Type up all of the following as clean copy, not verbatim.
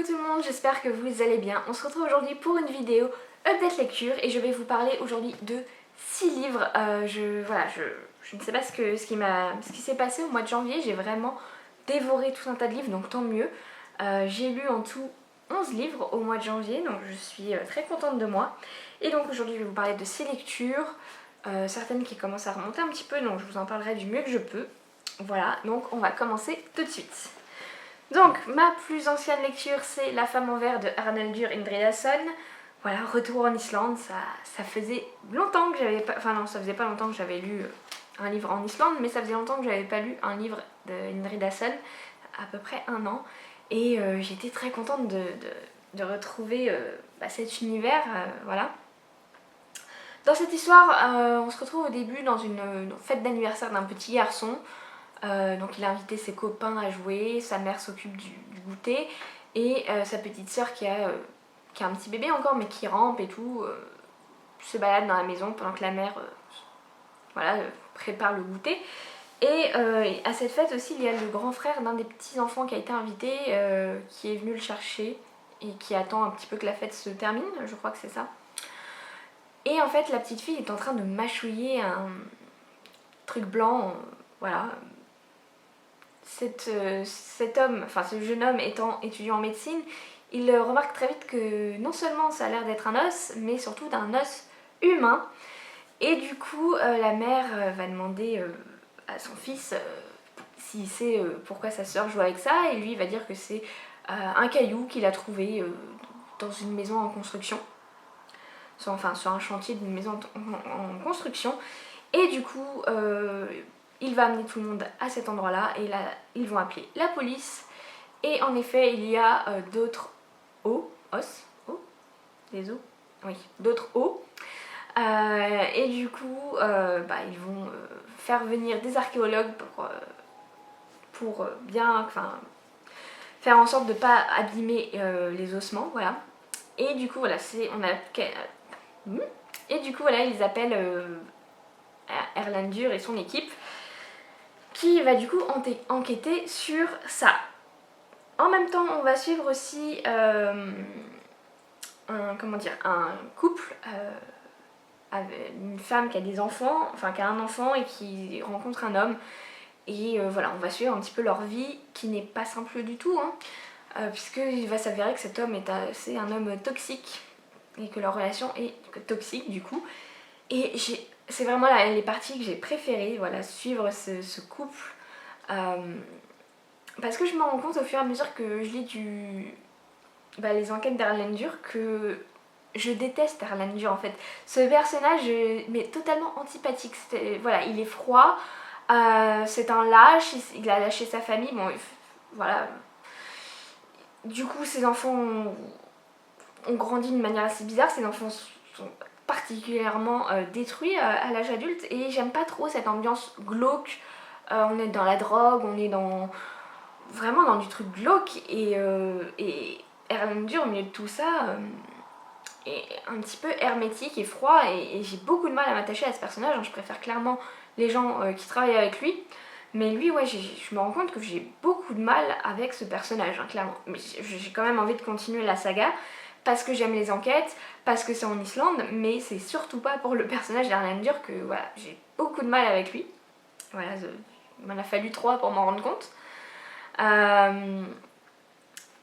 Coucou tout le monde, j'espère que vous allez bien. On se retrouve aujourd'hui pour une vidéo update lecture et je vais vous parler aujourd'hui de 6 livres. Je ne sais pas ce qui s'est passé au mois de janvier, j'ai vraiment dévoré tout un tas de livres, donc tant mieux. J'ai lu en tout 11 livres au mois de janvier, donc je suis très contente de moi. Et donc aujourd'hui je vais vous parler de 6 lectures, certaines qui commencent à remonter un petit peu, donc je vous en parlerai du mieux que je peux. Voilà, donc on va commencer tout de suite. Donc, ma plus ancienne lecture, c'est La femme en verre de Arnaldur Indridason. Voilà, retour en Islande, ça faisait longtemps que j'avais pas... Enfin non, ça faisait pas longtemps que j'avais lu un livre en Islande, mais ça faisait longtemps que j'avais pas lu un livre d'Indridason, à peu près un an. Et j'étais très contente de retrouver cet univers, voilà. Dans cette histoire, on se retrouve au début dans une fête d'anniversaire d'un petit garçon. Donc il a invité ses copains à jouer, sa mère s'occupe du goûter et sa petite sœur qui a un petit bébé encore mais qui rampe et tout, se balade dans la maison pendant que la mère prépare le goûter. Et à cette fête aussi il y a le grand frère d'un des petits enfants qui a été invité qui est venu le chercher et qui attend un petit peu que la fête se termine, je crois que c'est ça. Et en fait la petite fille est en train de mâchouiller un truc blanc, voilà. Cet homme, enfin ce jeune homme étant étudiant en médecine, il remarque très vite que non seulement ça a l'air d'être un os, mais surtout d'un os humain. Et du coup, la mère va demander à son fils s'il sait pourquoi sa sœur joue avec ça, et lui il va dire que c'est un caillou qu'il a trouvé dans une maison en construction, sur un chantier d'une maison en construction. Et du coup, il va amener tout le monde à cet endroit-là et là, ils vont appeler la police. Et en effet, il y a d'autres d'autres os. Et du coup, ils vont faire venir des archéologues pour bien faire en sorte de ne pas abîmer les ossements, voilà. Et du coup, voilà, ils appellent Erlendur et son équipe qui va du coup enquêter sur ça. En même temps, on va suivre aussi un couple, une femme qui a des enfants, qui a un enfant et qui rencontre un homme. Et voilà, on va suivre un petit peu leur vie qui n'est pas simple du tout, puisqu'il va s'avérer que cet homme c'est un homme toxique et que leur relation est toxique du coup. Et c'est vraiment les parties que j'ai préférées, voilà, suivre ce couple. Parce que je me rends compte au fur et à mesure que je lis les enquêtes d'Erlendur que je déteste Erlendur en fait. Ce personnage mais totalement antipathique. Voilà, il est froid, c'est un lâche, il a lâché sa famille, bon voilà. Du coup ses enfants ont grandi d'une manière assez bizarre, ses enfants sont particulièrement détruits à l'âge adulte et j'aime pas trop cette ambiance glauque. On est dans la drogue, on est vraiment dans du truc glauque et Erlendur au milieu de tout ça est un petit peu hermétique et froid et j'ai beaucoup de mal à m'attacher à ce personnage, je préfère clairement les gens qui travaillent avec lui. Mais lui, ouais, je me rends compte que j'ai beaucoup de mal avec ce personnage, clairement. Mais j'ai quand même envie de continuer la saga parce que j'aime les enquêtes, parce que c'est en Islande, mais c'est surtout pas pour le personnage d'Erlendur que voilà, j'ai beaucoup de mal avec lui. Voilà, il m'en a fallu 3 pour m'en rendre compte.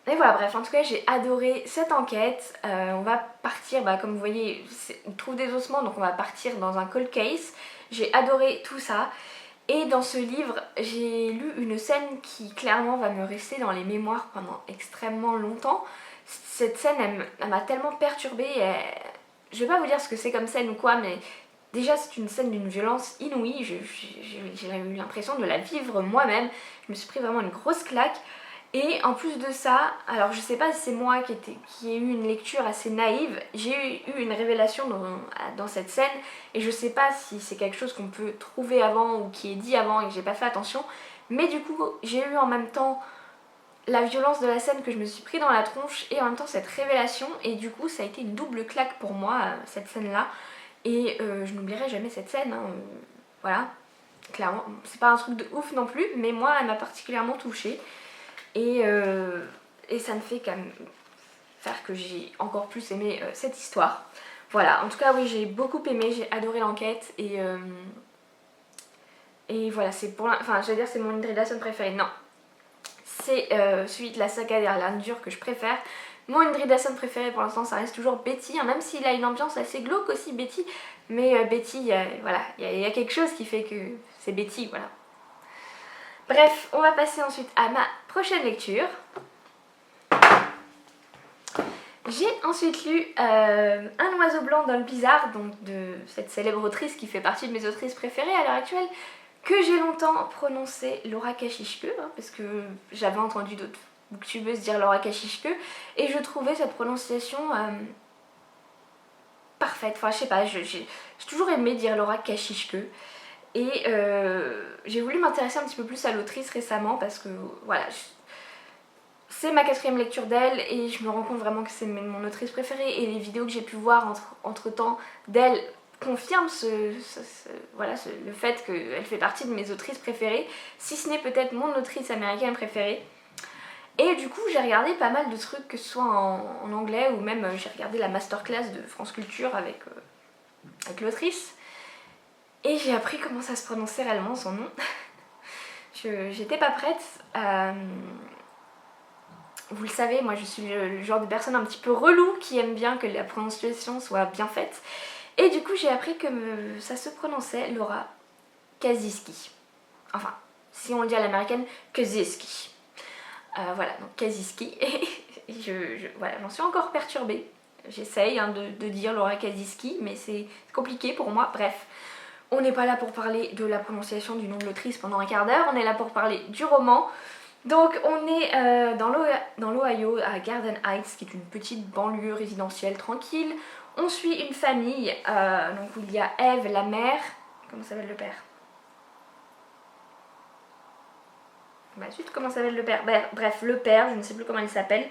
Et voilà, bref, en tout cas j'ai adoré cette enquête. On va partir, comme vous voyez, on trouve des ossements, donc on va partir dans un cold case. J'ai adoré tout ça. Et dans ce livre, j'ai lu une scène qui clairement va me rester dans les mémoires pendant extrêmement longtemps. Cette scène, elle m'a tellement perturbée. Je vais pas vous dire ce que c'est comme scène ou quoi, mais déjà c'est une scène d'une violence inouïe. J'ai eu l'impression de la vivre moi-même. Je me suis pris vraiment une grosse claque. Et en plus de ça, alors je sais pas si c'est moi qui ai eu une lecture assez naïve, j'ai eu une révélation dans cette scène et je sais pas si c'est quelque chose qu'on peut trouver avant ou qui est dit avant et que j'ai pas fait attention, mais du coup j'ai eu en même temps la violence de la scène que je me suis pris dans la tronche et en même temps cette révélation et du coup ça a été une double claque pour moi cette scène là et je n'oublierai jamais cette scène, voilà, clairement, c'est pas un truc de ouf non plus mais moi elle m'a particulièrement touchée. Et et ça ne fait qu'à faire que j'ai encore plus aimé cette histoire. Voilà, en tout cas oui, j'ai beaucoup aimé, j'ai adoré l'enquête et voilà, c'est pour enfin j'allais dire c'est mon Indrid Dawson préféré, non. C'est celui de la saga d'Erland Dür que je préfère. Mon Indrid Dawson préféré pour l'instant ça reste toujours Betty, hein, même s'il a une ambiance assez glauque aussi Betty. Mais Betty, voilà, il y a quelque chose qui fait que c'est Betty, voilà. Bref, on va passer ensuite à ma prochaine lecture. J'ai ensuite lu Un oiseau blanc dans le blizzard, donc de cette célèbre autrice qui fait partie de mes autrices préférées à l'heure actuelle, que j'ai longtemps prononcé Laura Kashishke, hein, parce que j'avais entendu d'autres booktubeuses dire Laura Kashishke, et je trouvais cette prononciation parfaite. Enfin, je sais pas, j'ai toujours aimé dire Laura Kashishke. Et j'ai voulu m'intéresser un petit peu plus à l'autrice récemment parce que voilà, c'est ma 4e lecture d'elle et je me rends compte vraiment que c'est mon autrice préférée et les vidéos que j'ai pu voir entre temps d'elle confirment voilà, le fait qu'elle fait partie de mes autrices préférées, si ce n'est peut-être mon autrice américaine préférée. Et du coup j'ai regardé pas mal de trucs, que ce soit en anglais ou même j'ai regardé la masterclass de France Culture avec l'autrice. Et j'ai appris comment ça se prononçait réellement son nom. J'étais pas prête. Vous le savez, moi je suis le genre de personne un petit peu relou qui aime bien que la prononciation soit bien faite. Et du coup j'ai appris que ça se prononçait Laura Kaziski. Enfin, si on le dit à l'américaine, Kaziski. Voilà, donc Kaziski. Et voilà, j'en suis encore perturbée. J'essaye hein, de dire Laura Kaziski, mais c'est compliqué pour moi. Bref. On n'est pas là pour parler de la prononciation du nom de l'autrice pendant un quart d'heure, on est là pour parler du roman. Donc on est dans l'Ohio, à Garden Heights, qui est une petite banlieue résidentielle tranquille. On suit une famille, donc où il y a Eve, la mère, comment s'appelle le père? Bah zut, comment s'appelle le père? Bref, le père, je ne sais plus comment il s'appelle.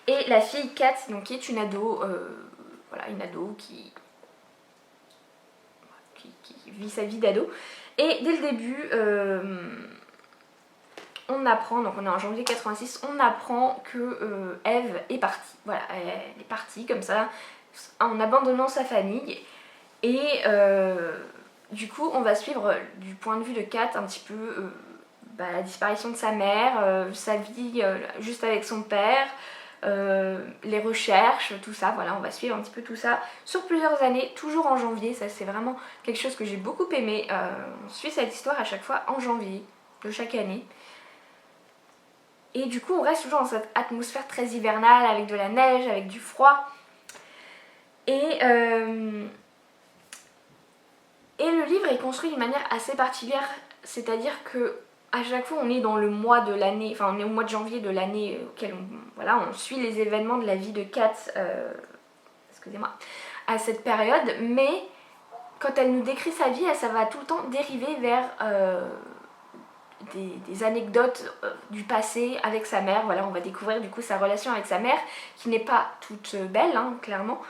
Et la fille Kat, donc qui est une ado, voilà, une ado qui vit sa vie d'ado. Et dès le début, on apprend, donc on est en janvier 86, on apprend que Eve est partie. Voilà, elle est partie comme ça, en abandonnant sa famille. Et du coup, on va suivre du point de vue de Kat un petit peu la disparition de sa mère, sa vie juste avec son père, les recherches, tout ça, voilà, on va suivre un petit peu tout ça sur plusieurs années, toujours en janvier. Ça c'est vraiment quelque chose que j'ai beaucoup aimé. On suit cette histoire à chaque fois en janvier de chaque année. Et du coup on reste toujours dans cette atmosphère très hivernale avec de la neige, avec du froid. Et le livre est construit d'une manière assez particulière, c'est-à-dire que à chaque fois on est dans le mois de l'année, enfin on est au mois de janvier de l'année auquel on suit les événements de la vie de Kat, excusez-moi, à cette période, mais quand elle nous décrit sa vie, ça va tout le temps dériver vers des anecdotes du passé avec sa mère. Voilà, on va découvrir du coup sa relation avec sa mère qui n'est pas toute belle, hein, clairement.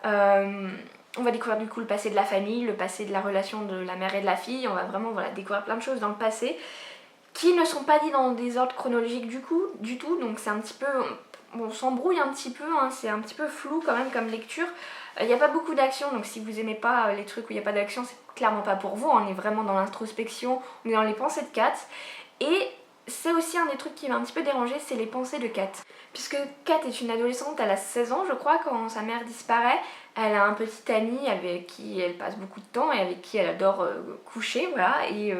On va découvrir du coup le passé de la famille, le passé de la relation de la mère et de la fille. On va vraiment découvrir plein de choses dans le passé qui ne sont pas dit dans des ordres chronologiques du tout, donc c'est un petit peu, on s'embrouille un petit peu, hein, c'est un petit peu flou quand même comme lecture. Il n'y a pas beaucoup d'action, donc si vous aimez pas les trucs où il n'y a pas d'action, c'est clairement pas pour vous. On est vraiment dans l'introspection, on est dans les pensées de Kat. Et c'est aussi un des trucs qui m'a un petit peu dérangé, c'est les pensées de Kat. Puisque Kat est une adolescente, elle a 16 ans je crois quand sa mère disparaît. Elle a un petit ami avec qui elle passe beaucoup de temps et avec qui elle adore coucher, voilà. Et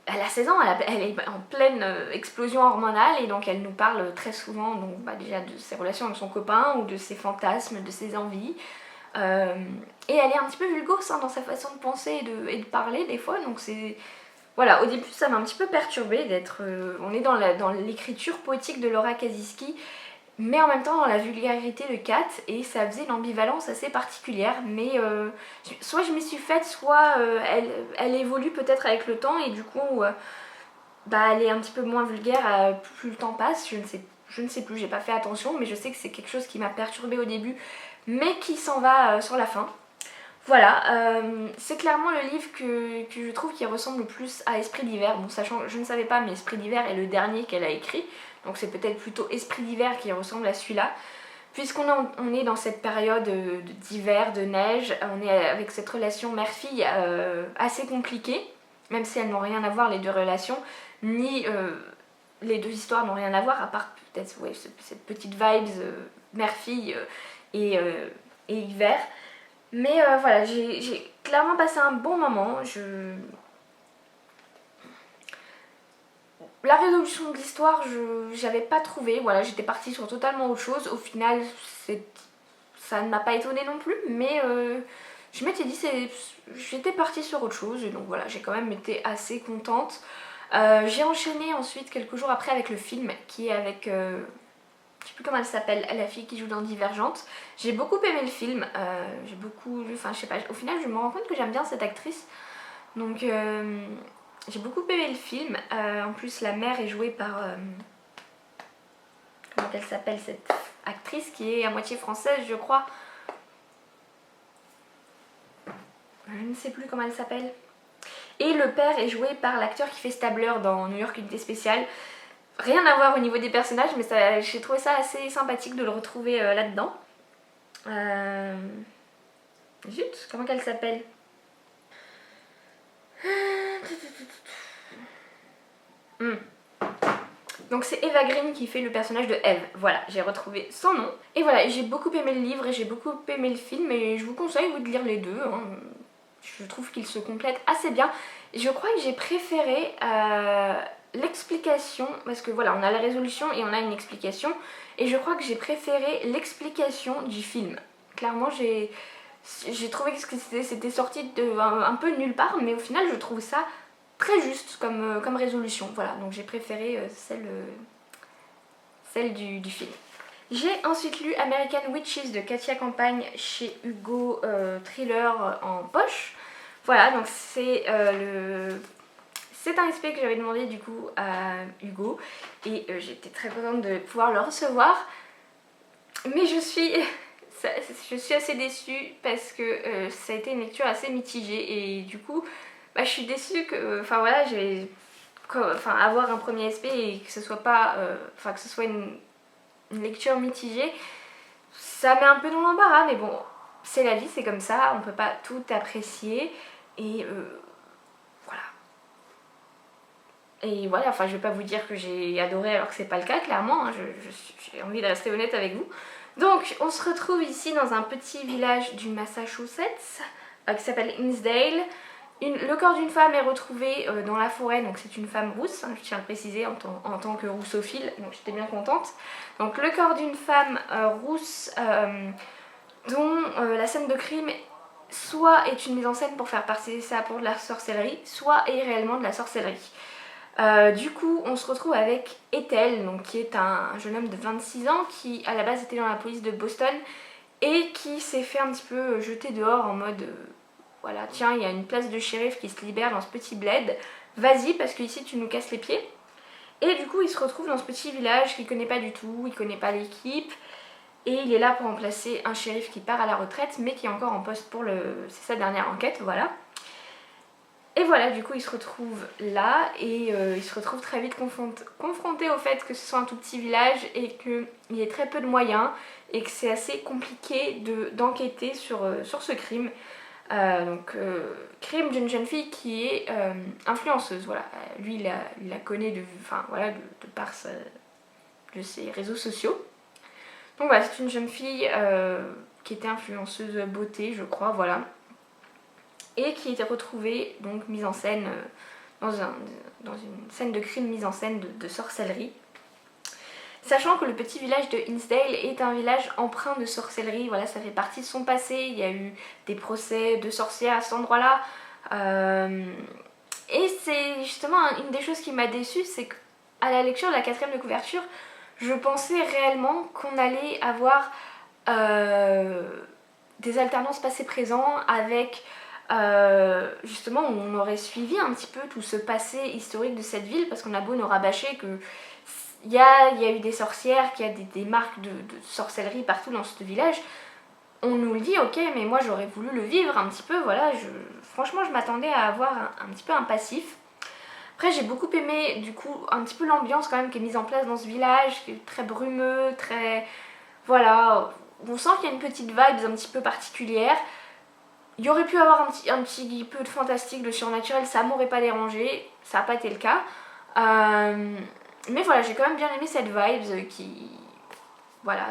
elle a 16 ans, elle est en pleine explosion hormonale et donc elle nous parle très souvent donc, déjà de ses relations avec son copain ou de ses fantasmes, de ses envies. Et elle est un petit peu vulgose hein, dans sa façon de penser et de parler des fois, donc c'est... Voilà, au début ça m'a un petit peu perturbée d'être... on est dans l'écriture poétique de Laura Kaziski, mais en même temps dans la vulgarité de Kat, et ça faisait une ambivalence assez particulière, mais soit je m'y suis faite, soit elle évolue peut-être avec le temps, et du coup elle est un petit peu moins vulgaire plus le temps passe, je ne sais plus, j'ai pas fait attention, mais je sais que c'est quelque chose qui m'a perturbée au début, mais qui s'en va sur la fin. Voilà, c'est clairement le livre que je trouve qui ressemble le plus à Esprit d'hiver. Bon, sachant, je ne savais pas, mais Esprit d'hiver est le dernier qu'elle a écrit. Donc c'est peut-être plutôt Esprit d'hiver qui ressemble à celui-là. Puisqu'on est dans cette période d'hiver, de neige, on est avec cette relation mère-fille assez compliquée. Même si elles n'ont rien à voir, les deux relations, ni les deux histoires n'ont rien à voir, à part peut-être ouais, cette petite vibes mère-fille et hiver. Mais voilà, j'ai clairement passé un bon moment. La résolution de l'histoire, j'avais pas trouvé. Voilà, j'étais partie sur totalement autre chose. Au final, ça ne m'a pas étonnée non plus, mais je m'étais dit, j'étais partie sur autre chose. Et donc voilà, j'ai quand même été assez contente. J'ai enchaîné ensuite quelques jours après avec le film qui est avec... je sais plus comment elle s'appelle, la fille qui joue dans Divergente. J'ai beaucoup aimé le film, j'ai beaucoup... Enfin je sais pas, au final je me rends compte que j'aime bien cette actrice. Donc j'ai beaucoup aimé le film. En plus la mère est jouée par... comment elle s'appelle cette actrice qui est à moitié française je crois. Je ne sais plus comment elle s'appelle. Et le père est joué par l'acteur qui fait Stabler dans New York Unité Spéciale. Rien à voir au niveau des personnages, mais j'ai trouvé ça assez sympathique de le retrouver là-dedans. Zut, comment qu'elle s'appelle? Donc c'est Eva Green qui fait le personnage de Eve. Voilà, j'ai retrouvé son nom. Et voilà, j'ai beaucoup aimé le livre et j'ai beaucoup aimé le film et je vous conseille de lire les deux. Hein. Je trouve qu'ils se complètent assez bien. Je crois que j'ai préféré l'explication, parce que voilà, on a la résolution et on a une explication. Et je crois que j'ai préféré l'explication du film. Clairement, j'ai trouvé que c'était sorti un peu de nulle part, mais au final, je trouve ça très juste comme résolution. Voilà, donc j'ai préféré celle du film. J'ai ensuite lu American Witches de Katia Campagne chez Hugo Thriller en poche. Voilà, donc c'est un SP que j'avais demandé du coup à Hugo et j'étais très contente de pouvoir le recevoir. Mais je suis assez déçue parce que ça a été une lecture assez mitigée et du coup je suis déçue que, enfin voilà, avoir un premier SP et que ce soit pas, que ce soit une lecture mitigée, ça met un peu dans l'embarras, mais bon, c'est la vie, c'est comme ça, on peut pas tout apprécier et voilà. Et voilà, enfin je vais pas vous dire que j'ai adoré alors que c'est pas le cas, clairement, hein, j'ai envie de rester honnête avec vous. Donc on se retrouve ici dans un petit village du Massachusetts qui s'appelle Hinsdale. Le corps d'une femme est retrouvé dans la forêt, donc c'est une femme rousse, hein, je tiens à le préciser en tant que roussophile, donc j'étais bien contente. Donc le corps d'une femme rousse dont la scène de crime soit est une mise en scène pour faire passer ça pour de la sorcellerie, soit est réellement de la sorcellerie. Du coup on se retrouve avec Ethel, donc, qui est un jeune homme de 26 ans qui à la base était dans la police de Boston et qui s'est fait un petit peu jeter dehors en mode... voilà, tiens, il y a une place de shérif qui se libère dans ce petit bled. Vas-y, parce que ici tu nous casses les pieds. Et du coup, il se retrouve dans ce petit village qu'il connaît pas du tout, il connaît pas l'équipe. Et il est là pour remplacer un shérif qui part à la retraite, mais qui est encore en poste pour c'est sa dernière enquête, voilà. Et voilà, du coup, il se retrouve là et il se retrouve très vite confronté au fait que ce soit un tout petit village et qu'il y ait très peu de moyens et que c'est assez compliqué d'enquêter sur ce crime. Crime d'une jeune fille qui est influenceuse, voilà. Lui il la connaît de par de ses réseaux sociaux. Donc voilà, c'est une jeune fille qui était influenceuse beauté, je crois, voilà. Et qui était retrouvée, donc mise en scène dans une scène de crime mise en scène de sorcellerie. Sachant que le petit village de Hinsdale est un village empreint de sorcellerie, voilà, ça fait partie de son passé, il y a eu des procès de sorcières à cet endroit-là. Et c'est justement une des choses qui m'a déçue, c'est qu'à la lecture de la 4e de couverture, je pensais réellement qu'on allait avoir des alternances passé-présent avec... justement on aurait suivi un petit peu tout ce passé historique de cette ville parce qu'on a beau nous rabâcher que il y a eu des sorcières, qu'il y a des marques de sorcellerie partout dans ce village. on nous le dit, ok, mais moi j'aurais voulu le vivre un petit peu, voilà, franchement je m'attendais à avoir un petit peu un passif. Après j'ai beaucoup aimé du coup un petit peu l'ambiance quand même qui est mise en place dans ce village, qui est très brumeux, très... Voilà, on sent qu'il y a une petite vibe un petit peu particulière. Il y aurait pu avoir un petit peu de fantastique, de surnaturel, ça m'aurait pas dérangé, ça n'a pas été le cas. Mais voilà, j'ai quand même bien aimé cette vibe qui... Voilà,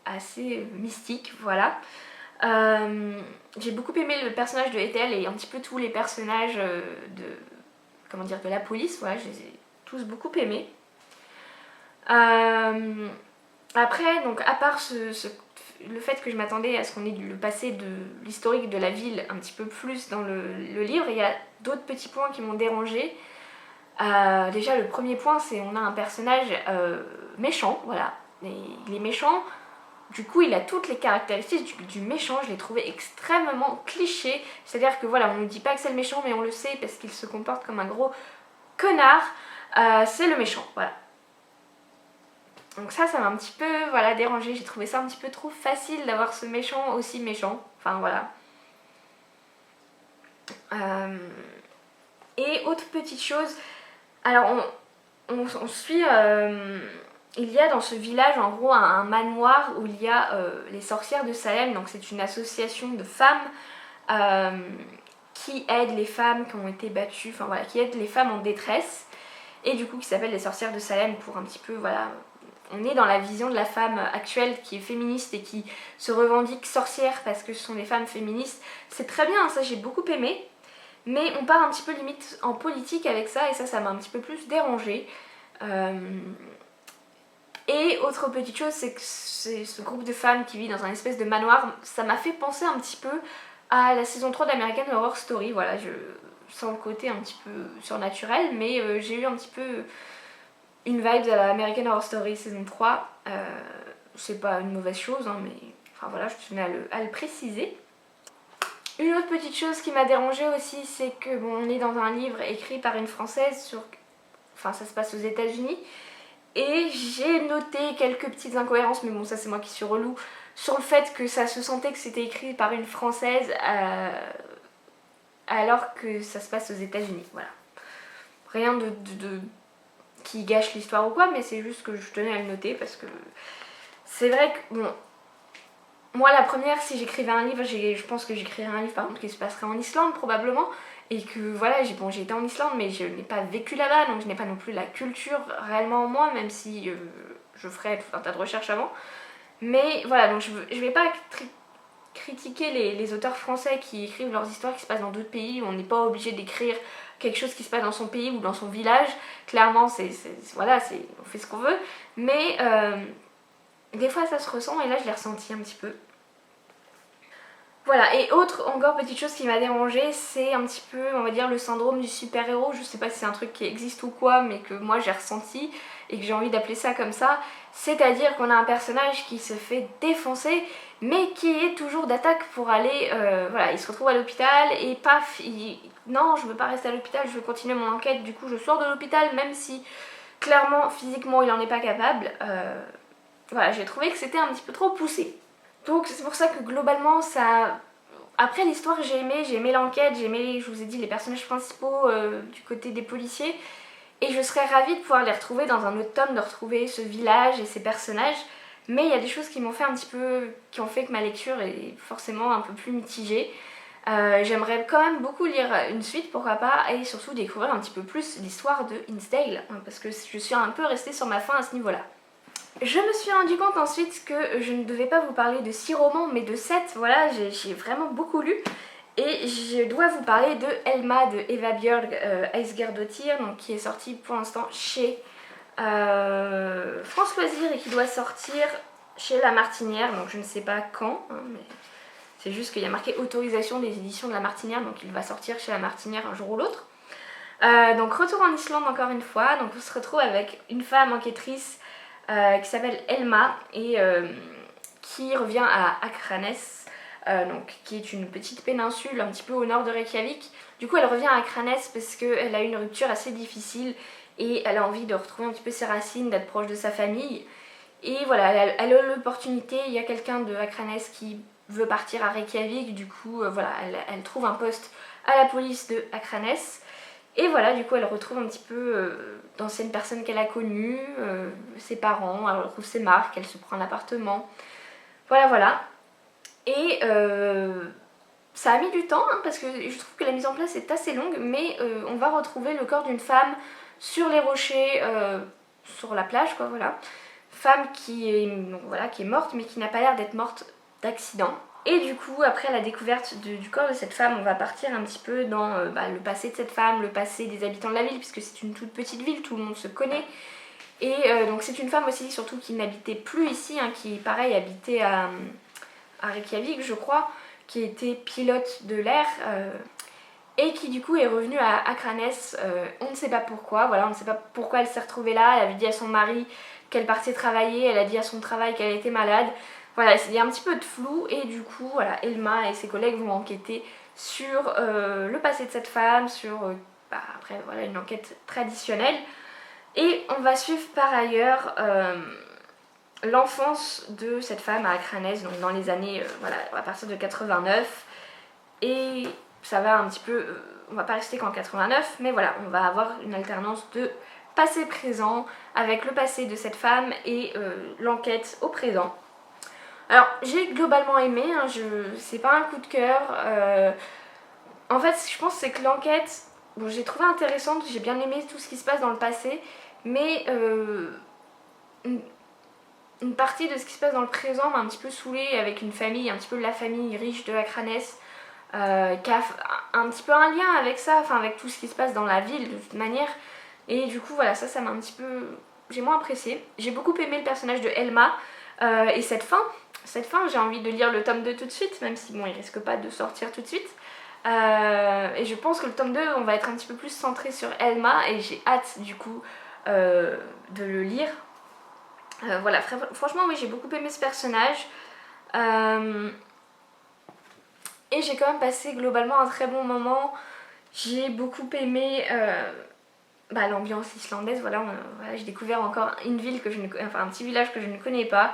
assez mystique, voilà. J'ai beaucoup aimé le personnage de Ethel et un petit peu tous les personnages comment dire, de la police, voilà, je les ai tous beaucoup aimés. Après, donc à part le fait que je m'attendais à ce qu'on ait le passé de l'historique de la ville un petit peu plus dans le livre, il y a d'autres petits points qui m'ont dérangée. Déjà le premier point, c'est on a un personnage méchant, voilà. Et il est méchant, du coup il a toutes les caractéristiques du méchant, je l'ai trouvé extrêmement cliché, c'est-à-dire que voilà, on ne dit pas que c'est le méchant mais on le sait parce qu'il se comporte comme un gros connard, c'est le méchant, voilà. Donc ça m'a un petit peu voilà, dérangé, j'ai trouvé ça un petit peu trop facile d'avoir ce méchant aussi méchant, enfin voilà. Et autre petite chose, alors on suit, il y a dans ce village en gros un manoir où il y a les sorcières de Salem, donc c'est une association de femmes qui aide les femmes qui ont été battues, enfin voilà, qui aide les femmes en détresse, et du coup qui s'appelle les sorcières de Salem pour un petit peu, voilà, on est dans la vision de la femme actuelle qui est féministe et qui se revendique sorcière parce que ce sont des femmes féministes. C'est très bien, ça j'ai beaucoup aimé, mais on part un petit peu limite en politique avec ça et ça m'a un petit peu plus dérangée. Et autre petite chose, c'est que c'est ce groupe de femmes qui vit dans un espèce de manoir, ça m'a fait penser un petit peu à la saison 3 d'American Horror Story, voilà, sans le côté un petit peu surnaturel, mais j'ai eu un petit peu une vibe de la American Horror Story saison 3. C'est pas une mauvaise chose, hein, mais enfin voilà, je tenais à le préciser. Une autre petite chose qui m'a dérangée aussi, c'est que bon, on est dans un livre écrit par une Française sur... Enfin, ça se passe aux États-Unis. Et j'ai noté quelques petites incohérences, mais bon, ça c'est moi qui suis relou, sur le fait que ça se sentait que c'était écrit par une Française alors que ça se passe aux États-Unis. Voilà. Rien de qui gâche l'histoire ou quoi, mais c'est juste que je tenais à le noter parce que c'est vrai que, bon, moi la première, si j'écrivais un livre, je pense que j'écrirais un livre par contre qui se passerait en Islande probablement, et que voilà, j'ai été en Islande mais je n'ai pas vécu là-bas, donc je n'ai pas non plus la culture réellement en moi, même si je ferais tout un tas de recherches avant. Mais voilà, donc je vais pas critiquer les auteurs français qui écrivent leurs histoires qui se passent dans d'autres pays, on n'est pas obligé d'écrire quelque chose qui se passe dans son pays ou dans son village, clairement voilà, on fait ce qu'on veut, mais des fois ça se ressent et là je l'ai ressenti un petit peu. Voilà, et encore petite chose qui m'a dérangée, c'est un petit peu, on va dire, le syndrome du super-héros. Je sais pas si c'est un truc qui existe ou quoi, mais que moi j'ai ressenti et que j'ai envie d'appeler ça comme ça. C'est-à-dire qu'on a un personnage qui se fait défoncer, mais qui est toujours d'attaque pour aller... voilà, il se retrouve à l'hôpital et paf, non, je veux pas rester à l'hôpital, je veux continuer mon enquête. Du coup, je sors de l'hôpital, même si clairement, physiquement, il en est pas capable. Voilà, j'ai trouvé que c'était un petit peu trop poussé. Donc c'est pour ça que globalement ça... Après l'histoire j'ai aimé l'enquête, j'ai aimé, je vous ai dit, les personnages principaux du côté des policiers. Et je serais ravie de pouvoir les retrouver dans un autre tome, de retrouver ce village et ces personnages. Mais il y a des choses qui m'ont fait un petit peu... qui ont fait que ma lecture est forcément un peu plus mitigée. J'aimerais quand même beaucoup lire une suite, pourquoi pas, et surtout découvrir un petit peu plus l'histoire de Hinsdale, hein, parce que je suis un peu restée sur ma faim à ce niveau-là. Je me suis rendu compte ensuite que je ne devais pas vous parler de 6 romans mais de 7, voilà, j'ai vraiment beaucoup lu. Et je dois vous parler de Elma de Eva Björg Aisgerdottir, donc qui est sortie pour l'instant chez France Loisirs et qui doit sortir chez La Martinière, donc je ne sais pas quand, hein, mais c'est juste qu'il y a marqué autorisation des éditions de La Martinière, donc il va sortir chez La Martinière un jour ou l'autre. Donc retour en Islande encore une fois, donc on se retrouve avec une femme enquêtrice qui s'appelle Elma et qui revient à Akranes, donc, qui est une petite péninsule un petit peu au nord de Reykjavik. Du coup elle revient à Akranes parce qu'elle a eu une rupture assez difficile et elle a envie de retrouver un petit peu ses racines, d'être proche de sa famille. Et voilà, elle a l'opportunité, il y a quelqu'un de Akranes qui veut partir à Reykjavik, du coup voilà, elle trouve un poste à la police de Akranes. Et voilà, du coup elle retrouve un petit peu d'anciennes personnes qu'elle a connues, ses parents, elle retrouve ses marques, elle se prend un appartement. Voilà, voilà. Et ça a mis du temps, hein, parce que je trouve que la mise en place est assez longue, mais on va retrouver le corps d'une femme sur les rochers, sur la plage, quoi, voilà. Femme qui est, donc, voilà, qui est morte, mais qui n'a pas l'air d'être morte d'accident. Et du coup, après la découverte du corps de cette femme, on va partir un petit peu dans le passé de cette femme, le passé des habitants de la ville, puisque c'est une toute petite ville, tout le monde se connaît. Et donc c'est une femme aussi, surtout qui n'habitait plus ici, hein, qui pareil habitait à Reykjavik, je crois, qui était pilote de l'air. Et qui du coup est revenue à Akranes, on ne sait pas pourquoi, voilà, on ne sait pas pourquoi elle s'est retrouvée là, elle avait dit à son mari qu'elle partait travailler, elle a dit à son travail qu'elle était malade, voilà, il y a un petit peu de flou et du coup, voilà, Elma et ses collègues vont enquêter sur le passé de cette femme, sur, après, voilà, une enquête traditionnelle. Et on va suivre par ailleurs l'enfance de cette femme à Akranes, donc dans les années, voilà, à partir de 89, et ça va un petit peu, on va pas rester qu'en 89, mais voilà, on va avoir une alternance de passé-présent avec le passé de cette femme et l'enquête au présent. Alors j'ai globalement aimé, hein, c'est pas un coup de cœur. En fait, je pense que c'est que l'enquête, bon, j'ai trouvé intéressante, j'ai bien aimé tout ce qui se passe dans le passé, mais une partie de ce qui se passe dans le présent m'a un petit peu saoulée avec une famille, un petit peu la famille riche de Akranes. Qui a un petit peu un lien avec ça, enfin avec tout ce qui se passe dans la ville de toute manière. Et du coup voilà, ça m'a un petit peu... j'ai moins apprécié. J'ai beaucoup aimé le personnage de Elma et cette fin, j'ai envie de lire le tome 2 tout de suite, même si bon il risque pas de sortir tout de suite. Et je pense que le tome 2 on va être un petit peu plus centré sur Elma et j'ai hâte du coup de le lire. Voilà, franchement oui j'ai beaucoup aimé ce personnage. Et j'ai quand même passé globalement un très bon moment. J'ai beaucoup aimé l'ambiance islandaise. Voilà, j'ai découvert encore une ville que je ne, enfin un petit village que je ne connais pas,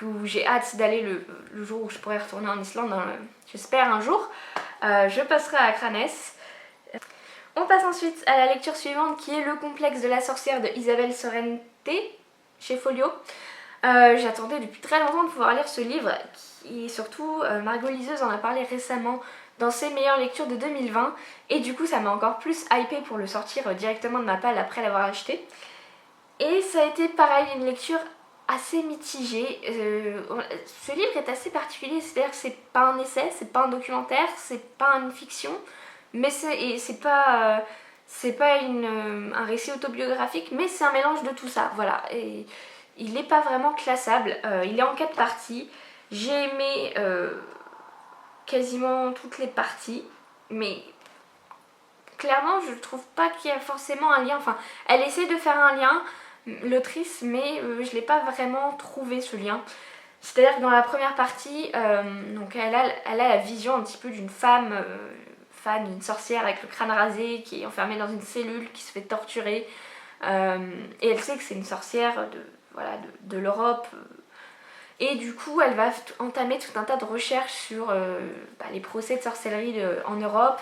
où j'ai hâte d'aller le jour où je pourrai retourner en Islande, j'espère un jour. Je passerai à Akranes. On passe ensuite à la lecture suivante qui est Le complexe de la sorcière de Isabelle Sorrente chez Folio. J'attendais depuis très longtemps de pouvoir lire ce livre et surtout Margot Liseuse en a parlé récemment dans ses meilleures lectures de 2020 et du coup ça m'a encore plus hypée pour le sortir directement de ma palle après l'avoir acheté. Et ça a été pareil, une lecture assez mitigée. Ce livre est assez particulier, c'est-à-dire que c'est pas un essai, c'est pas un documentaire, c'est pas une fiction, mais c'est pas un récit autobiographique, mais c'est un mélange de tout ça, voilà. Et il n'est pas vraiment classable, il est en 4 parties. J'ai aimé quasiment toutes les parties, mais clairement je trouve pas qu'il y a forcément un lien. Enfin, elle essaie de faire un lien, l'autrice, mais je l'ai pas vraiment trouvé ce lien. C'est-à-dire que dans la première partie, donc elle a la vision un petit peu d'une femme, une sorcière avec le crâne rasé, qui est enfermée dans une cellule, qui se fait torturer. Et elle sait que c'est une sorcière de l'Europe. Et du coup, elle va entamer tout un tas de recherches sur les procès de sorcellerie en Europe,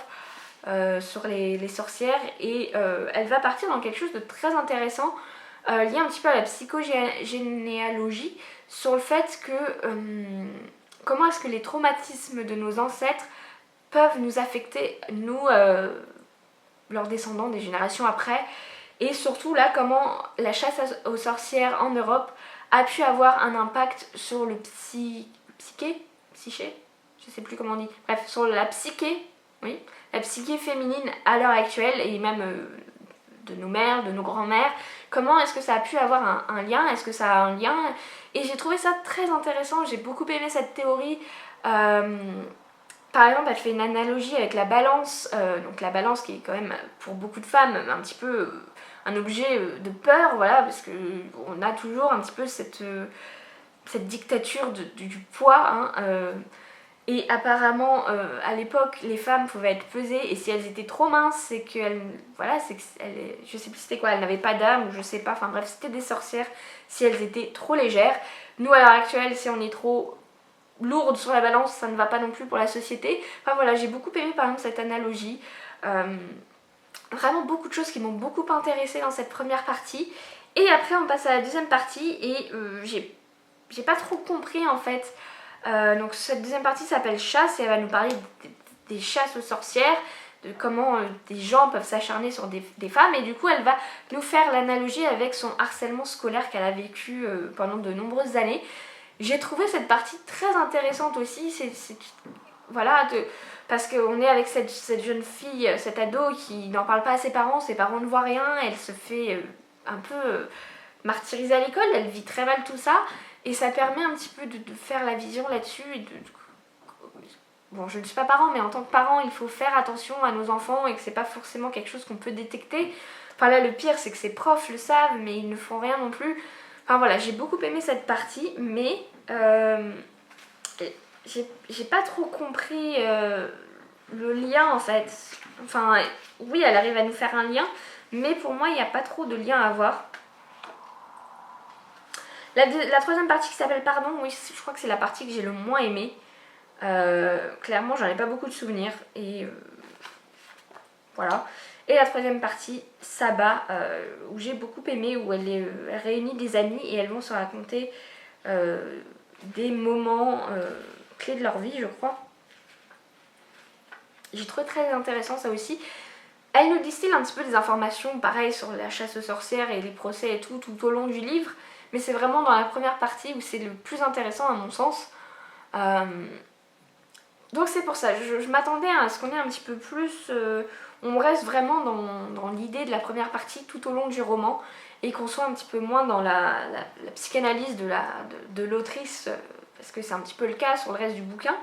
sur les sorcières. Et elle va partir dans quelque chose de très intéressant, lié un petit peu à la psychogénéalogie, sur le fait que comment est-ce que les traumatismes de nos ancêtres peuvent nous affecter, nous, leurs descendants, des générations après. Et surtout là, comment la chasse aux sorcières en Europe a pu avoir un impact sur le psyché, je sais plus comment on dit, bref, sur la psyché, oui, la psyché féminine à l'heure actuelle et même de nos mères, de nos grands-mères. Comment est-ce que ça a pu avoir un lien? Est-ce que ça a un lien? Et j'ai trouvé ça très intéressant, j'ai beaucoup aimé cette théorie. Par exemple, elle fait une analogie avec la balance, donc la balance qui est quand même pour beaucoup de femmes un petit peu un objet de peur, voilà, parce qu'on a toujours un petit peu cette dictature du poids, hein, Et apparemment, à l'époque, les femmes pouvaient être pesées et si elles étaient trop minces, c'est qu'elles, voilà, je sais plus c'était quoi, elles n'avaient pas d'âme ou je sais pas, enfin bref, c'était des sorcières si elles étaient trop légères. Nous, à l'heure actuelle, si on est trop lourde sur la balance, ça ne va pas non plus pour la société. Enfin voilà, j'ai beaucoup aimé par exemple cette analogie. Vraiment beaucoup de choses qui m'ont beaucoup intéressée dans cette première partie. Et après, on passe à la deuxième partie et j'ai pas trop compris en fait. Donc cette deuxième partie s'appelle Chasse et elle va nous parler des chasses aux sorcières, de comment des gens peuvent s'acharner sur des femmes et du coup elle va nous faire l'analogie avec son harcèlement scolaire qu'elle a vécu pendant de nombreuses années. J'ai trouvé cette partie très intéressante aussi, voilà, parce qu'on est avec cette jeune fille, cette ado qui n'en parle pas à ses parents ne voient rien, elle se fait un peu martyriser à l'école, elle vit très mal tout ça. Et ça permet un petit peu de faire la vision là-dessus. Bon, je ne suis pas parent, mais en tant que parent, il faut faire attention à nos enfants et que c'est pas forcément quelque chose qu'on peut détecter. Enfin là, le pire, c'est que ses profs le savent, mais ils ne font rien non plus. Enfin voilà, j'ai beaucoup aimé cette partie, mais j'ai pas trop compris le lien en fait. Enfin, oui, elle arrive à nous faire un lien, mais pour moi, il n'y a pas trop de lien à voir. La troisième partie qui s'appelle Pardon, oui, je crois que c'est la partie que j'ai le moins aimée. Clairement, j'en ai pas beaucoup de souvenirs. Et voilà. Et la troisième partie, Sabbat, où j'ai beaucoup aimé, où elle réunit des amis et elles vont se raconter des moments clés de leur vie, je crois. J'ai trouvé très intéressant ça aussi. Elle nous distille un petit peu des informations, pareil, sur la chasse aux sorcières et les procès et tout au long du livre. Mais c'est vraiment dans la première partie où c'est le plus intéressant à mon sens. Donc c'est pour ça, je m'attendais à ce qu'on ait un petit peu plus... on reste vraiment dans l'idée de la première partie tout au long du roman et qu'on soit un petit peu moins dans la psychanalyse de l'autrice, parce que c'est un petit peu le cas sur le reste du bouquin.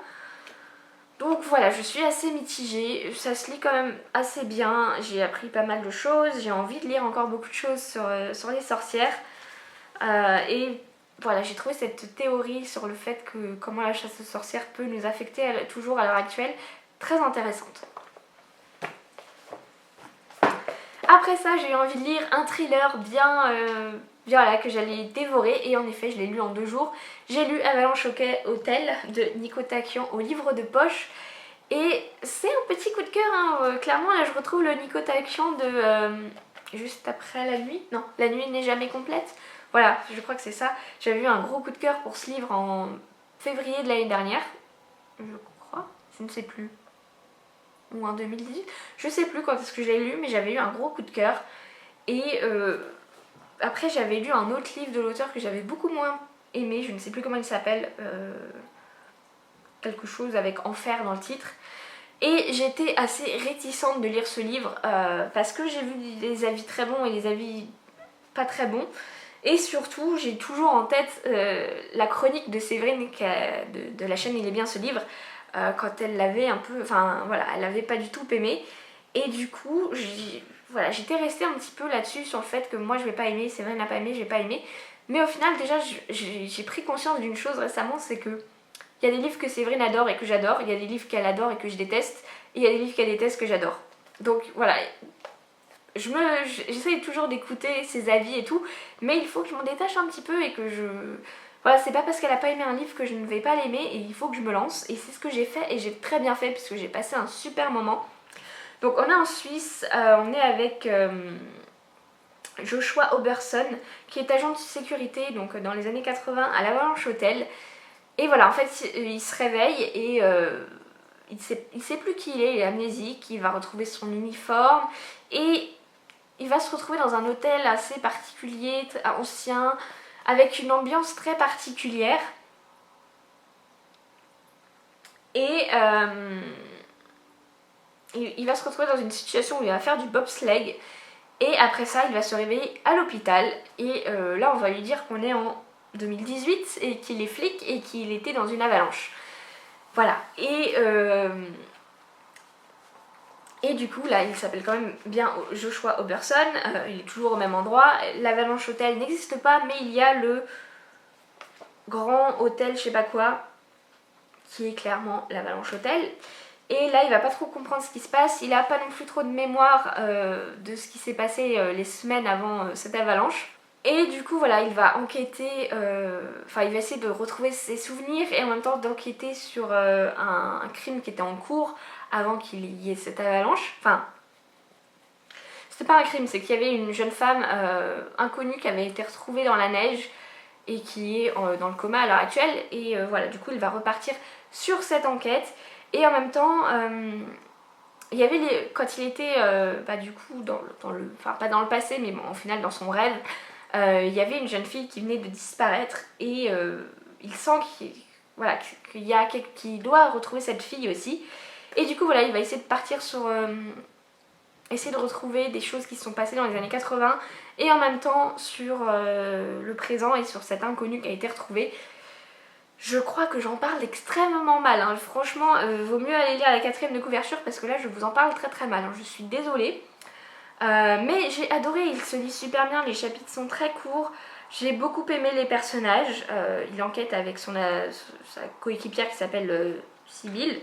Donc voilà, je suis assez mitigée, ça se lit quand même assez bien, j'ai appris pas mal de choses, j'ai envie de lire encore beaucoup de choses sur les sorcières. Et voilà, j'ai trouvé cette théorie sur le fait que comment la chasse aux sorcières peut nous affecter toujours à l'heure actuelle très intéressante. Après ça, j'ai eu envie de lire un thriller bien voilà, que j'allais dévorer et en effet je l'ai lu en 2 jours. J'ai lu Avalanche Hotel de Nico Takian au livre de poche et c'est un petit coup de cœur, hein. Clairement là je retrouve le Nico Takian de Juste après la nuit, non, la nuit n'est jamais complète. Voilà, je crois que c'est ça. J'avais eu un gros coup de cœur pour ce livre en février de l'année dernière, je crois, je ne sais plus, ou en 2018, je sais plus quand est-ce que je l'ai lu, mais j'avais eu un gros coup de cœur. Et après j'avais lu un autre livre de l'auteur que j'avais beaucoup moins aimé, je ne sais plus comment il s'appelle, quelque chose avec enfer dans le titre. Et j'étais assez réticente de lire ce livre parce que j'ai vu des avis très bons et des avis pas très bons. Et surtout, j'ai toujours en tête la chronique de Séverine de la chaîne Il est bien ce livre, quand elle l'avait un peu, enfin voilà, elle l'avait pas du tout aimé. Et du coup, voilà, j'étais restée un petit peu là-dessus sur le fait que moi je vais pas aimer, Séverine n'a pas aimé, j'ai pas aimé. Mais au final, déjà, j'ai pris conscience d'une chose récemment, c'est que il y a des livres que Séverine adore et que j'adore, il y a des livres qu'elle adore et que je déteste, et il y a des livres qu'elle déteste que j'adore. Donc voilà, j'essaye toujours d'écouter ses avis et tout, mais il faut que je m'en détache un petit peu et que je... Voilà, c'est pas parce qu'elle a pas aimé un livre que je ne vais pas l'aimer et il faut que je me lance. Et c'est ce que j'ai fait et j'ai très bien fait puisque j'ai passé un super moment. Donc on est en Suisse, on est avec Joshua Oberson qui est agent de sécurité donc dans les années 80 à l'Avalanche Hotel. Et voilà, en fait il se réveille et... il sait plus qui il est amnésique, il va retrouver son uniforme et il va se retrouver dans un hôtel assez particulier, ancien, avec une ambiance très particulière. Et il va se retrouver dans une situation où il va faire du bobsleigh. Et après ça, il va se réveiller à l'hôpital. Et là, on va lui dire qu'on est en 2018 et qu'il est flic et qu'il était dans une avalanche. Voilà. Et du coup, là, il s'appelle quand même bien Joshua Oberson, il est toujours au même endroit. L'Avalanche Hotel n'existe pas, mais il y a le grand hôtel, je sais pas quoi, qui est clairement l'avalanche hôtel. Et là il va pas trop comprendre ce qui se passe, il a pas non plus trop de mémoire de ce qui s'est passé les semaines avant cette avalanche. Et du coup voilà, il va enquêter, enfin il va essayer de retrouver ses souvenirs et en même temps d'enquêter sur un crime qui était en cours avant qu'il y ait cette avalanche. Enfin, c'était pas un crime, c'est qu'il y avait une jeune femme inconnue qui avait été retrouvée dans la neige et qui est dans le coma à l'heure actuelle. Et voilà, du coup il va repartir sur cette enquête. Et en même temps, il y avait quand il était du coup enfin pas dans le passé mais bon, au final dans son rêve, il y avait une jeune fille qui venait de disparaître et il sent qu'il doit retrouver cette fille aussi. Et du coup voilà, il va essayer de partir sur essayer de retrouver des choses qui se sont passées dans les années 80 et en même temps sur le présent et sur cette inconnue qui a été retrouvée. Je crois que j'en parle extrêmement mal, hein. Franchement, vaut mieux aller lire la 4e de couverture parce que là je vous en parle très très mal, hein. Je suis désolée. Mais j'ai adoré, il se lit super bien, les chapitres sont très courts. J'ai beaucoup aimé les personnages. Il enquête avec sa coéquipière qui s'appelle Sibylle.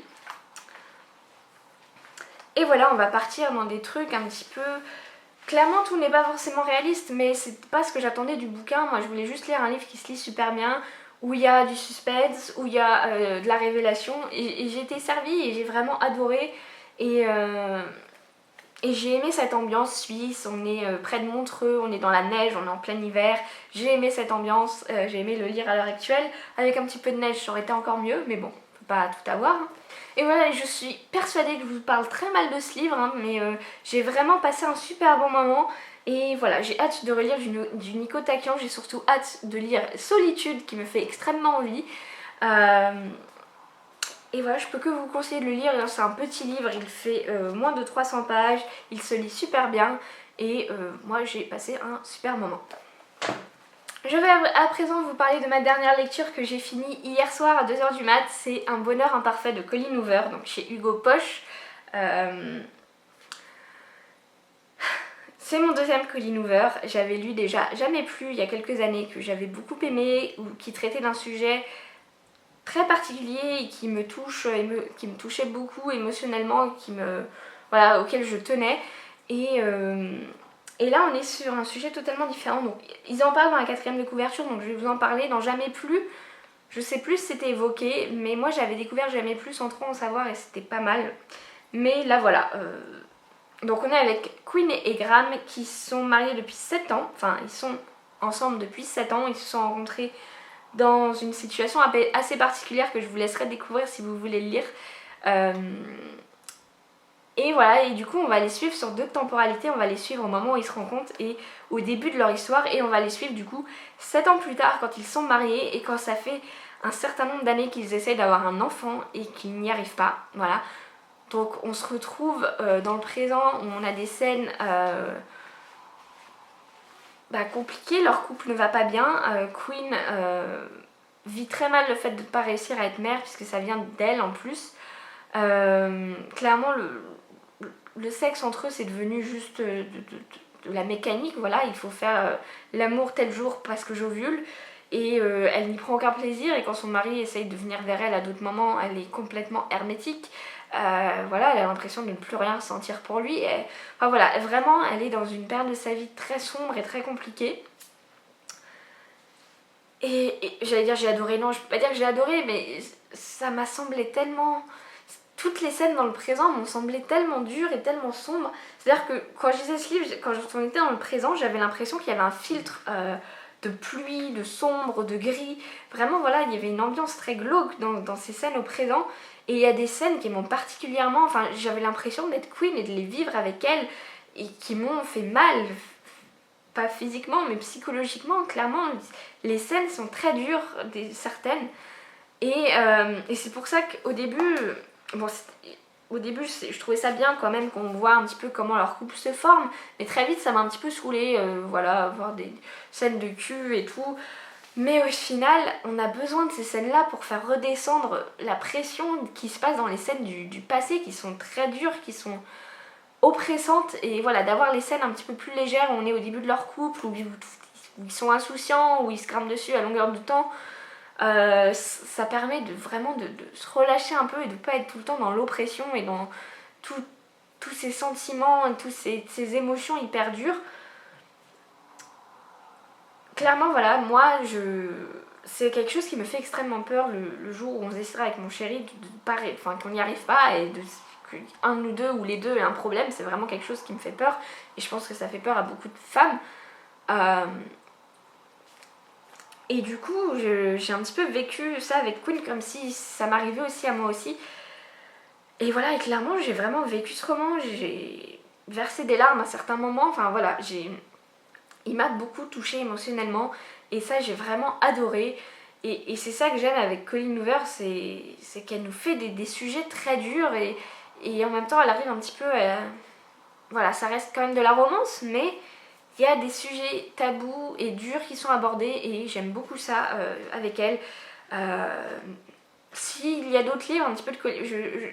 Et voilà, on va partir dans des trucs un petit peu... Clairement tout n'est pas forcément réaliste, mais c'est pas ce que j'attendais du bouquin. Moi je voulais juste lire un livre qui se lit super bien, où il y a du suspense, où il y a de la révélation, et j'ai été servie et j'ai vraiment adoré. Et j'ai aimé cette ambiance suisse, on est près de Montreux, on est dans la neige, on est en plein hiver. J'ai aimé cette ambiance, j'ai aimé le lire à l'heure actuelle. Avec un petit peu de neige ça aurait été encore mieux, mais bon, on peut pas tout avoir. Et voilà, je suis persuadée que je vous parle très mal de ce livre, hein, mais j'ai vraiment passé un super bon moment. Et voilà, j'ai hâte de relire du Nico Takian, j'ai surtout hâte de lire Solitude qui me fait extrêmement envie. Et voilà, je peux que vous conseiller de le lire, c'est un petit livre, il fait moins de 300 pages, il se lit super bien et moi j'ai passé un super moment. Je vais à présent vous parler de ma dernière lecture que j'ai finie hier soir à 2h du mat, c'est Un bonheur imparfait de Colleen Hoover, donc chez Hugo Poche. C'est mon deuxième Colleen Hoover, j'avais lu déjà Jamais plus il y a quelques années que j'avais beaucoup aimé, ou qui traitait d'un sujet très particulier et qui me touchait beaucoup émotionnellement, auquel je tenais. Et là on est sur un sujet totalement différent. Donc ils en parlent dans la 4e de couverture, donc je vais vous en parler dans Jamais plus. Je sais plus si c'était évoqué, mais moi j'avais découvert Jamais plus sans trop en savoir et c'était pas mal. Mais là voilà. Donc on est avec Quinn et Graham qui sont mariés depuis 7 ans. Enfin ils sont ensemble depuis 7 ans, ils se sont rencontrés dans une situation assez particulière que je vous laisserai découvrir si vous voulez le lire. Et voilà, et du coup on va les suivre sur 2 temporalités, on va les suivre au moment où ils se rencontrent et au début de leur histoire, et on va les suivre du coup 7 ans plus tard quand ils sont mariés et quand ça fait un certain nombre d'années qu'ils essayent d'avoir un enfant et qu'ils n'y arrivent pas, voilà. Donc on se retrouve dans le présent où on a des scènes compliquées, leur couple ne va pas bien, Quinn vit très mal le fait de ne pas réussir à être mère puisque ça vient d'elle en plus. Clairement le sexe entre eux c'est devenu juste de la mécanique, voilà, il faut faire l'amour tel jour parce que j'ovule et elle n'y prend aucun plaisir, et quand son mari essaye de venir vers elle à d'autres moments elle est complètement hermétique. Voilà, elle a l'impression de ne plus rien sentir pour lui. Enfin voilà, vraiment elle est dans une période de sa vie très sombre et très compliquée. Et j'allais dire j'ai adoré, non je peux pas dire que j'ai adoré, mais ça m'a semblé tellement... Toutes les scènes dans le présent m'ont semblé tellement dures et tellement sombres. C'est-à-dire que quand je lisais ce livre, quand on était dans le présent, j'avais l'impression qu'il y avait un filtre de pluie, de sombre, de gris. Vraiment voilà, il y avait une ambiance très glauque dans ces scènes au présent. Et il y a des scènes qui m'ont particulièrement... Enfin j'avais l'impression d'être Queen et de les vivre avec elle et qui m'ont fait mal. Pas physiquement mais psychologiquement, clairement. Les scènes sont très dures, certaines. Et c'est pour ça qu'au début... Bon, au début je trouvais ça bien quand même qu'on voit un petit peu comment leur couple se forme, mais très vite ça m'a un petit peu saoulée, voilà, voir des scènes de cul et tout. Mais au final on a besoin de ces scènes là pour faire redescendre la pression qui se passe dans les scènes du passé qui sont très dures, qui sont oppressantes, et voilà, d'avoir les scènes un petit peu plus légères où on est au début de leur couple, où ils sont insouciants, où ils se grimpent dessus à longueur de temps. Ça permet de vraiment de se relâcher un peu et de pas être tout le temps dans l'oppression et dans tous ces sentiments, toutes ces émotions hyper dures. Clairement, voilà, moi, c'est quelque chose qui me fait extrêmement peur le jour où on se décidera avec mon chéri qu'on n'y arrive pas et qu'un ou deux ou les deux aient un problème. C'est vraiment quelque chose qui me fait peur et je pense que ça fait peur à beaucoup de femmes. Et du coup, j'ai un petit peu vécu ça avec Queen comme si ça m'arrivait aussi à moi aussi. Et voilà, et clairement, j'ai vraiment vécu ce roman, j'ai versé des larmes à certains moments, enfin voilà, il m'a beaucoup touchée émotionnellement et ça j'ai vraiment adoré. Et c'est ça que j'aime avec Colleen Hoover, c'est qu'elle nous fait des sujets très durs et en même temps elle arrive un petit peu à... Voilà, ça reste quand même de la romance, mais il y a des sujets tabous et durs qui sont abordés et j'aime beaucoup ça avec elle. S'il y a d'autres livres, un petit peu de Colleen...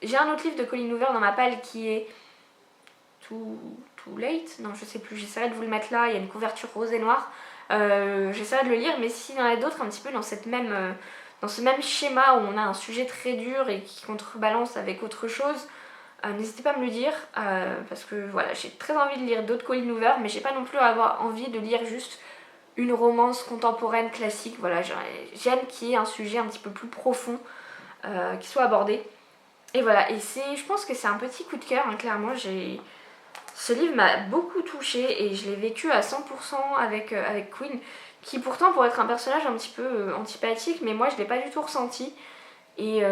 J'ai un autre livre de Colleen Hoover dans ma palle qui est Too Late, non je sais plus, j'essaierai de vous le mettre là, il y a une couverture rose et noire. J'essaierai de le lire, mais s'il y en a d'autres un petit peu dans ce même schéma où on a un sujet très dur et qui contrebalance avec autre chose, n'hésitez pas à me le dire, parce que voilà, j'ai très envie de lire d'autres Colleen Hoover, mais j'ai pas non plus avoir envie de lire juste une romance contemporaine classique. Voilà, j'aime qu'il y ait un sujet un petit peu plus profond qui soit abordé. Et voilà, et je pense que c'est un petit coup de cœur, hein, clairement. Ce livre m'a beaucoup touchée et je l'ai vécu à 100% avec Queen, qui pourtant pourrait être un personnage un petit peu antipathique, mais moi je l'ai pas du tout ressenti. Et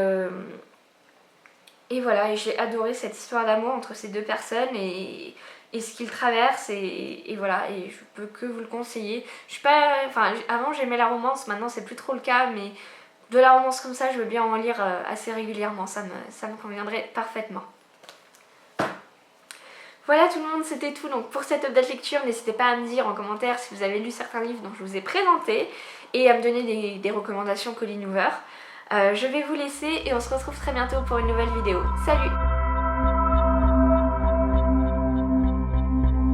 voilà, et j'ai adoré cette histoire d'amour entre ces deux personnes et ce qu'ils traversent et voilà, et je peux que vous le conseiller. Je suis pas, enfin avant j'aimais la romance, maintenant c'est plus trop le cas, mais de la romance comme ça je veux bien en lire assez régulièrement, ça me conviendrait parfaitement. Voilà tout le monde, c'était tout donc pour cette update lecture. N'hésitez pas à me dire en commentaire si vous avez lu certains livres dont je vous ai présenté et à me donner des recommandations Colleen Hoover. Je vais vous laisser et on se retrouve très bientôt pour une nouvelle vidéo. Salut!